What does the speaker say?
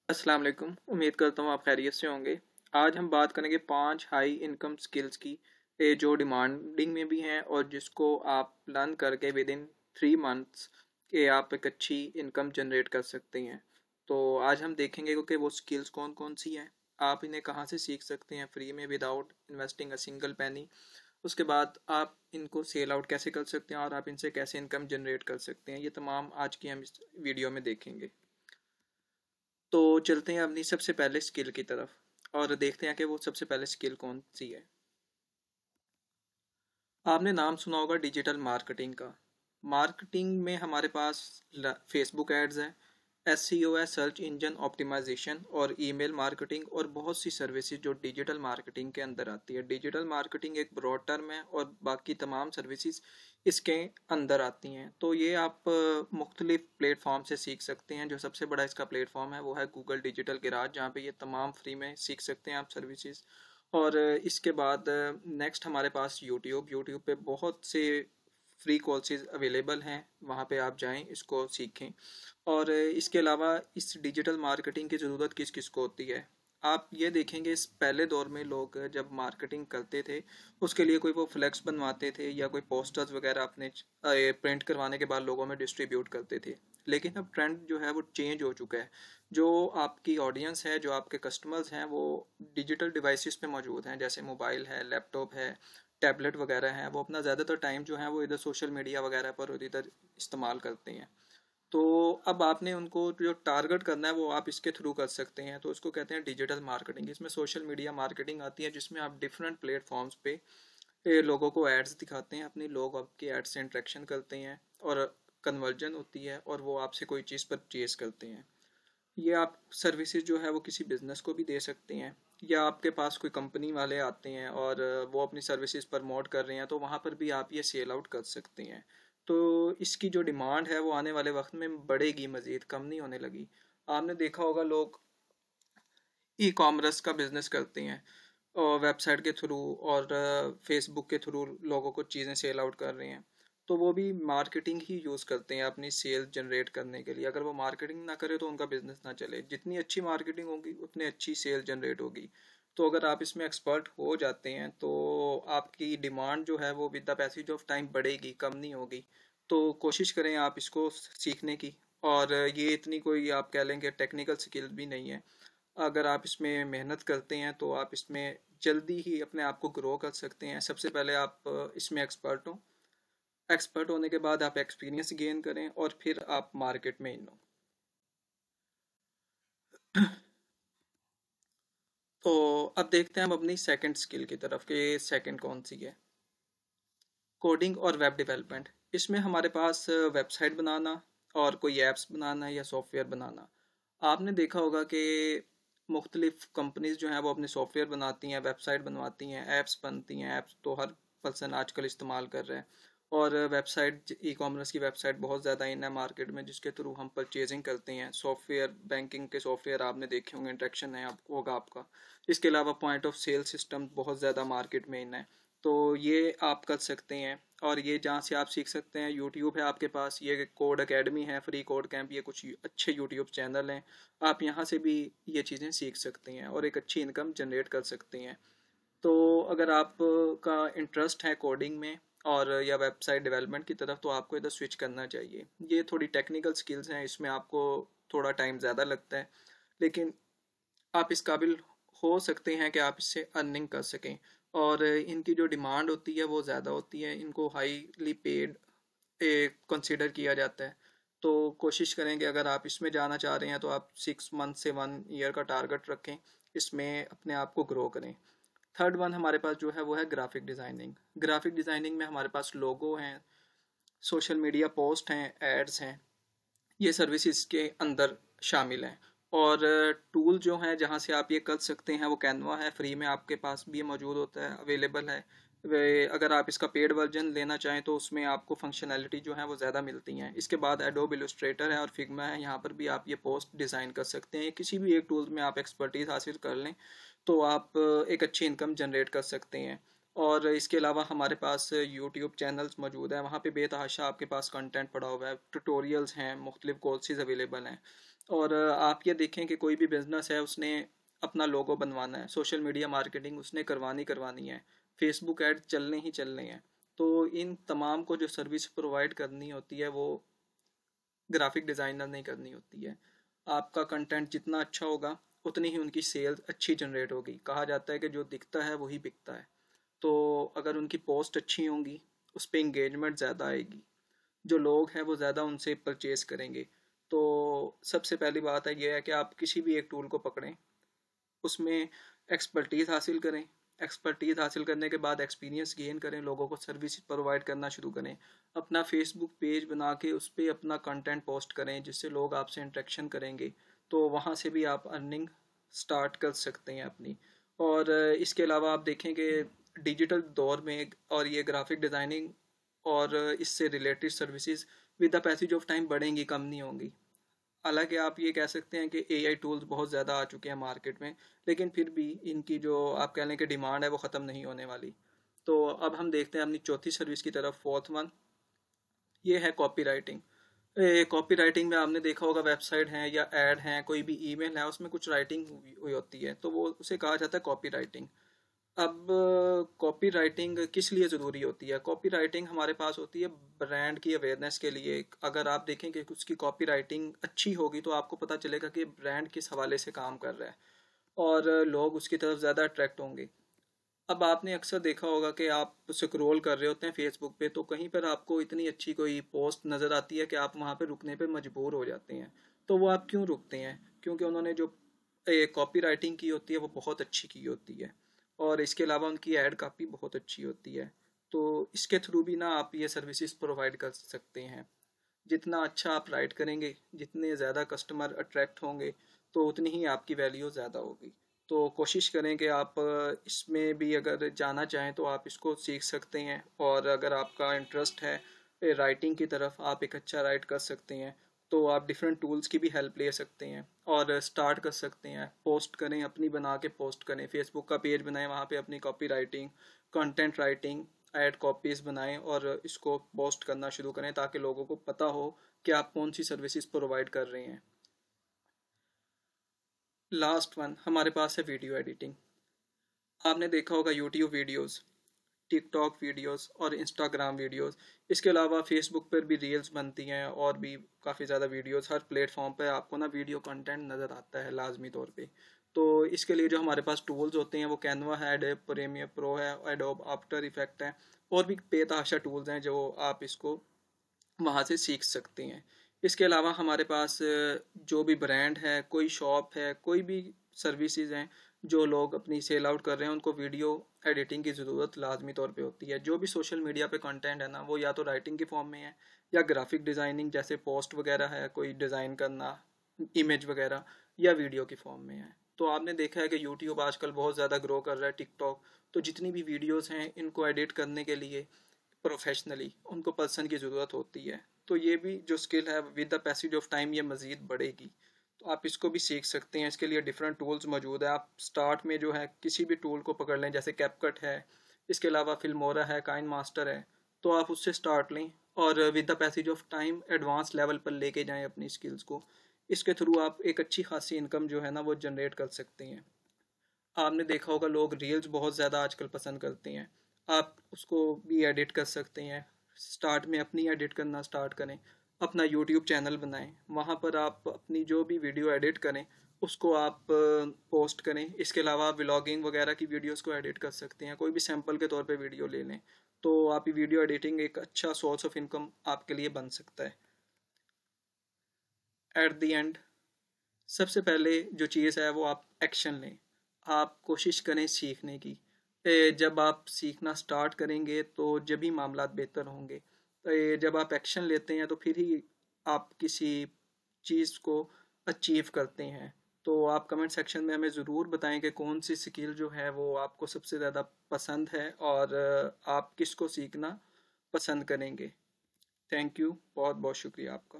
अस्सलाम वालेकुम। उम्मीद करता हूँ आप खैरियत से होंगे। आज हम बात करेंगे 5 हाई इनकम स्किल्स की, जो डिमांडिंग में भी हैं और जिसको आप लर्न करके विद इन 3 मंथ्स के आप एक अच्छी इनकम जनरेट कर सकते हैं। तो आज हम देखेंगे कि वो स्किल्स कौन कौन सी हैं, आप इन्हें कहाँ से सीख सकते हैं फ्री में विदाउट इन्वेस्टिंग अ सिंगल पैनी। उसके बाद आप इनको सेल आउट कैसे कर सकते हैं और आप इनसे कैसे इनकम जनरेट कर सकते हैं। ये तमाम आज की हम इस वीडियो में देखेंगे। तो चलते हैं अपनी सबसे पहले स्किल की तरफ और देखते हैं कि वो सबसे पहले स्किल कौन सी है। आपने नाम सुना होगा डिजिटल मार्केटिंग का। मार्केटिंग में हमारे पास फेसबुक एड्स हैं, एसईओ है, सर्च इंजन ऑप्टिमाइजेशन, और ईमेल मार्केटिंग और बहुत सी सर्विसेज जो डिजिटल मार्केटिंग के अंदर आती है। डिजिटल मार्केटिंग एक ब्रॉड टर्म है और बाकी तमाम सर्विसेज इसके अंदर आती हैं। तो ये आप मुख्तलिफ प्लेटफॉर्म से सीख सकते हैं। जो सबसे बड़ा इसका प्लेटफॉर्म है वो है गूगल डिजिटल गिराज, जहाँ पे ये तमाम फ्री में सीख सकते हैं आप सर्विसेज। और इसके बाद नेक्स्ट हमारे पास यूट्यूब। यूट्यूब पे बहुत से फ्री कोर्सेज अवेलेबल हैं, वहाँ पे आप जाएं, इसको सीखें। और इसके अलावा इस डिजिटल मार्केटिंग की ज़रूरत किस किस को होती है, आप ये देखेंगे इस पहले दौर में लोग जब मार्केटिंग करते थे उसके लिए कोई वो फ्लैक्स बनवाते थे या कोई पोस्टर्स वगैरह अपने प्रिंट करवाने के बाद लोगों में डिस्ट्रीब्यूट करते थे। लेकिन अब ट्रेंड जो है वो चेंज हो चुका है। जो आपकी ऑडियंस है, जो आपके कस्टमर्स हैं, वो डिजिटल डिवाइसेस पे मौजूद हैं, जैसे मोबाइल है, लैपटॉप है, टैबलेट वगैरह हैं। वो अपना ज़्यादातर टाइम जो है वो इधर सोशल मीडिया वगैरह पर और इधर इस्तेमाल करते हैं। तो अब आपने उनको जो टारगेट करना है वो आप इसके थ्रू कर सकते हैं। तो इसको कहते हैं डिजिटल मार्केटिंग। इसमें सोशल मीडिया मार्केटिंग आती है, जिसमें आप डिफरेंट प्लेटफॉर्म्स पे लोगों को एड्स दिखाते हैं, अपनी लोग आपके एड्स से इंटरेक्शन करते हैं और कन्वर्जन होती है और वो आपसे कोई चीज़ परचेज करते हैं। ये आप सर्विसेज जो है वो किसी बिजनेस को भी दे सकते हैं, या आपके पास कोई कंपनी वाले आते हैं और वो अपनी सर्विसेज प्रमोट कर रहे हैं, तो वहाँ पर भी आप ये सेल आउट कर सकते हैं। तो इसकी जो डिमांड है वो आने वाले वक्त में बढ़ेगी, मज़ीद कम नहीं होने लगी। आपने देखा होगा लोग ई कॉमर्स का बिजनेस करते हैं और वेबसाइट के थ्रू और फेसबुक के थ्रू लोगों को चीज़ें सेल आउट कर रहे हैं। तो वो भी मार्केटिंग ही यूज़ करते हैं अपनी सेल जनरेट करने के लिए। अगर वो मार्केटिंग ना करे तो उनका बिजनेस ना चले। जितनी अच्छी मार्केटिंग होगी उतनी अच्छी सेल जनरेट होगी। तो अगर आप इसमें एक्सपर्ट हो जाते हैं तो आपकी डिमांड जो है वो with the passage of time बढ़ेगी, कम नहीं होगी। तो कोशिश करें आप इसको सीखने की। और ये इतनी कोई आप कह लेंगे टेक्निकल स्किल भी नहीं है। अगर आप इसमें मेहनत करते हैं तो आप इसमें जल्दी ही अपने आप को ग्रो कर सकते हैं। सबसे पहले आप इसमें एक्सपर्ट हो। एक्सपर्ट होने के बाद आप एक्सपीरियंस गेन करें और फिर आप मार्केट में इन हो। तो अब देखते हैं हम अपनी सेकंड स्किल की तरफ कि सेकंड कौन सी है। कोडिंग और वेब डेवलपमेंट। इसमें हमारे पास वेबसाइट बनाना और कोई ऐप्स बनाना या सॉफ्टवेयर बनाना। आपने देखा होगा कि मुख्तलिफ कंपनीज जो हैं वो अपने सॉफ्टवेयर बनाती हैं, वेबसाइट बनवाती हैं, ऐप्स बनती हैं। ऐप्स तो हर पर्सन आजकल इस्तेमाल कर रहे हैं। और वेबसाइट, ई कॉमर्स की वेबसाइट बहुत ज़्यादा इन है मार्केट में, जिसके थ्रू हम परचेजिंग करते हैं। सॉफ्टवेयर, बैंकिंग के सॉफ्टवेयर आपने देखे होंगे, इंटरेक्शन है होगा आपका। इसके अलावा पॉइंट ऑफ सेल सिस्टम बहुत ज़्यादा मार्केट में इन है। तो ये आप कर सकते हैं। और ये जहाँ से आप सीख सकते हैं, यूट्यूब है आपके पास, ये कोड एकेडमी है, फ्री कोड कैंप, ये कुछ अच्छे यूट्यूब चैनल हैं। आप यहाँ से भी ये चीज़ें सीख सकते हैं और एक अच्छी इनकम जनरेट कर सकते हैं। तो अगर आप का इंटरेस्ट है कोडिंग में और या वेबसाइट डेवलपमेंट की तरफ, तो आपको इधर स्विच करना चाहिए। ये थोड़ी टेक्निकल स्किल्स हैं, इसमें आपको थोड़ा टाइम ज़्यादा लगता है, लेकिन आप इस काबिल हो सकते हैं कि आप इससे अर्निंग कर सकें। और इनकी जो डिमांड होती है वो ज़्यादा होती है, इनको हाईली पेड कंसिडर किया जाता है। तो कोशिश करें कि अगर आप इसमें जाना चाह रहे हैं तो आप 6 मंथ से 1 ईयर का टारगेट रखें, इसमें अपने आप को ग्रो करें। थर्ड वन हमारे पास जो है वो है ग्राफिक डिज़ाइनिंग। ग्राफिक डिज़ाइनिंग में हमारे पास लोगो हैं, सोशल मीडिया पोस्ट हैं, एड्स हैं। ये सर्विसेज के अंदर शामिल हैं। और टूल जो हैं जहाँ से आप ये कर सकते हैं वो कैनवा है, फ्री में आपके पास भी मौजूद होता है, अवेलेबल है। अगर आप इसका पेड वर्जन लेना चाहें तो उसमें आपको फंक्शनैलिटी जो है वो ज़्यादा मिलती हैं। इसके बाद एडोब इलस्ट्रेटर है और फिग्मा है, यहाँ पर भी आप ये पोस्ट डिज़ाइन कर सकते हैं। किसी भी एक टूल में आप एक्सपर्टीज हासिल कर लें तो आप एक अच्छी इनकम जनरेट कर सकते हैं। और इसके अलावा हमारे पास यूट्यूब चैनल्स मौजूद हैं, वहाँ पे बेतहाशा आपके पास कंटेंट पड़ा हुआ है, ट्यूटोरियल्स हैं, मुख्तलिफ कोर्सेज अवेलेबल हैं। और आप ये देखें कि कोई भी बिज़नेस है, उसने अपना लोगो बनवाना है, सोशल मीडिया मार्केटिंग उसने करवानी है, फेसबुक ऐड चलने ही चलने हैं। तो इन तमाम को जो सर्विस प्रोवाइड करनी होती है वो ग्राफिक डिज़ाइनर नहीं करनी होती है। आपका कंटेंट जितना अच्छा होगा उतनी ही उनकी सेल्स अच्छी जनरेट होगी। कहा जाता है कि जो दिखता है वही बिकता है। तो अगर उनकी पोस्ट अच्छी होंगी, उस पर इंगेजमेंट ज़्यादा आएगी, जो लोग हैं वो ज़्यादा उनसे परचेज करेंगे। तो सबसे पहली बात है ये है कि आप किसी भी एक टूल को पकड़ें, उसमें एक्सपर्टीज़ हासिल करें, एक्सपर्टीज़ हासिल करने के बाद एक्सपीरियंस गेन करें, लोगों को सर्विस प्रोवाइड करना शुरू करें, अपना फेसबुक पेज बना के उस पर अपना कंटेंट पोस्ट करें जिससे लोग आपसे इंटरेक्शन करेंगे। तो वहाँ से भी आप अर्निंग स्टार्ट कर सकते हैं अपनी। और इसके अलावा आप देखें कि डिजिटल दौर में और ये ग्राफिक डिज़ाइनिंग और इससे related services with the passage of time बढ़ेंगी, कम नहीं होंगी। हालांकि आप ये कह सकते हैं कि एआई टूल्स बहुत ज़्यादा आ चुके हैं मार्केट में, लेकिन फिर भी इनकी जो आप कह लें कि डिमांड है वो ख़त्म नहीं होने वाली। तो अब हम देखते हैं अपनी चौथी सर्विस की तरफ, फोर्थ वन। ये है कॉपी राइटिंग। कॉपी राइटिंग में आपने देखा होगा वेबसाइट हैं या एड हैं, कोई भी ईमेल है, उसमें कुछ राइटिंग हुई होती है, तो वो उसे कहा जाता है कॉपी राइटिंग। अब कॉपी राइटिंग किस लिए ज़रूरी होती है? कॉपी राइटिंग हमारे पास होती है ब्रांड की अवेयरनेस के लिए। अगर आप देखें कि उसकी कॉपी राइटिंग अच्छी होगी तो आपको पता चलेगा कि ब्रांड किस हवाले से काम कर रहा है, और लोग उसकी तरफ ज़्यादा अट्रैक्ट होंगे। अब आपने अक्सर देखा होगा कि आप स्क्रॉल कर रहे होते हैं फेसबुक पे, तो कहीं पर आपको इतनी अच्छी कोई पोस्ट नज़र आती है कि आप वहाँ पे रुकने पे मजबूर हो जाते हैं। तो वो आप क्यों रुकते हैं? क्योंकि उन्होंने जो कॉपी राइटिंग की होती है वो बहुत अच्छी की होती है, और इसके अलावा उनकी ऐड कापी बहुत अच्छी होती है। तो इसके थ्रू भी ना आप ये सर्विसेज प्रोवाइड कर सकते हैं। जितना अच्छा आप राइट करेंगे, जितने ज़्यादा कस्टमर अट्रैक्ट होंगे, तो उतनी ही आपकी वैल्यू ज़्यादा होगी। तो कोशिश करें कि आप इसमें भी अगर जाना चाहें तो आप इसको सीख सकते हैं, और अगर आपका इंटरेस्ट है राइटिंग की तरफ, आप एक अच्छा राइट कर सकते हैं, तो आप डिफरेंट टूल्स की भी हेल्प ले सकते हैं और स्टार्ट कर सकते हैं। पोस्ट करें, अपनी बना के पोस्ट करें, फेसबुक का पेज बनाएं, वहाँ पे अपनी copy writing, content writing, add copies बनाएं और इसको पोस्ट करना शुरू करें ताकि लोगों को पता हो कि आप कौन सी सर्विसेज प्रोवाइड कर रहे हैं। लास्ट वन हमारे पास है वीडियो एडिटिंग। आपने देखा होगा यूट्यूब वीडियोस, टिकटॉक वीडियोस और इंस्टाग्राम वीडियोस, इसके अलावा फेसबुक पर भी रील्स बनती हैं और भी काफ़ी ज़्यादा वीडियोस। हर प्लेटफॉर्म पे आपको ना वीडियो कंटेंट नज़र आता है लाजमी तौर पे। तो इसके लिए जो हमारे पास टूल्स होते हैं वो कैनवा है, एडोब प्रीमियर प्रो है, एडोब आफ्टर इफेक्ट है, और भी बेतहाशा टूल्स हैं जो आप इसको वहाँ से सीख सकते हैं। इसके अलावा हमारे पास जो भी ब्रांड है, कोई शॉप है, कोई भी सर्विसेज हैं जो लोग अपनी सेल आउट कर रहे हैं, उनको वीडियो एडिटिंग की ज़रूरत लाजमी तौर पे होती है। जो भी सोशल मीडिया पे कंटेंट है ना, वो या तो राइटिंग के फॉर्म में है या ग्राफिक डिज़ाइनिंग जैसे पोस्ट वगैरह है, कोई डिज़ाइन करना, इमेज वगैरह, या वीडियो के फॉर्म में है। तो आपने देखा है कि यूट्यूब आजकल बहुत ज़्यादा ग्रो कर रहा है, टिकटॉक। तो जितनी भी वीडियोज़ हैं इनको एडिट करने के लिए प्रोफेशनली उनको पर्सन की ज़रूरत होती है। तो ये भी जो स्किल है with the passage of time ये मज़ीद बढ़ेगी। तो आप इसको भी सीख सकते हैं। इसके लिए डिफरेंट टूल्स मौजूद है। आप स्टार्ट में जो है किसी भी टूल को पकड़ लें, जैसे कैपकट है, इसके अलावा फिल्मोरा है, काइन मास्टर है, तो आप उससे स्टार्ट लें और with the passage of time advance level पर लेके जाएं अपनी स्किल्स को। इसके थ्रू आप एक अच्छी खासी इनकम जो है ना वो जनरेट कर सकते हैं। आपने देखा होगा लोग रील्स बहुत ज़्यादा आजकल पसंद करते हैं, आप उसको भी एडिट कर सकते हैं। स्टार्ट में अपनी एडिट करना स्टार्ट करें, अपना यूट्यूब चैनल बनाएं, वहाँ पर आप अपनी जो भी वीडियो एडिट करें उसको आप पोस्ट करें। इसके अलावा आप व्लॉगिंग वगैरह की वीडियोस को एडिट कर सकते हैं, कोई भी सैंपल के तौर पे वीडियो ले लें। तो आप वीडियो एडिटिंग एक अच्छा सोर्स ऑफ इनकम आपके लिए बन सकता है। एट द एंड सबसे पहले जो चीज़ है वो आप एक्शन लें। आप कोशिश करें सीखने की। जब आप सीखना स्टार्ट करेंगे तो जब ही मामलात बेहतर होंगे। जब आप एक्शन लेते हैं तो फिर ही आप किसी चीज़ को अचीव करते हैं। तो आप कमेंट सेक्शन में हमें ज़रूर बताएं कि कौन सी स्किल जो है वो आपको सबसे ज़्यादा पसंद है और आप किसको सीखना पसंद करेंगे। थैंक यू, बहुत बहुत शुक्रिया आपका।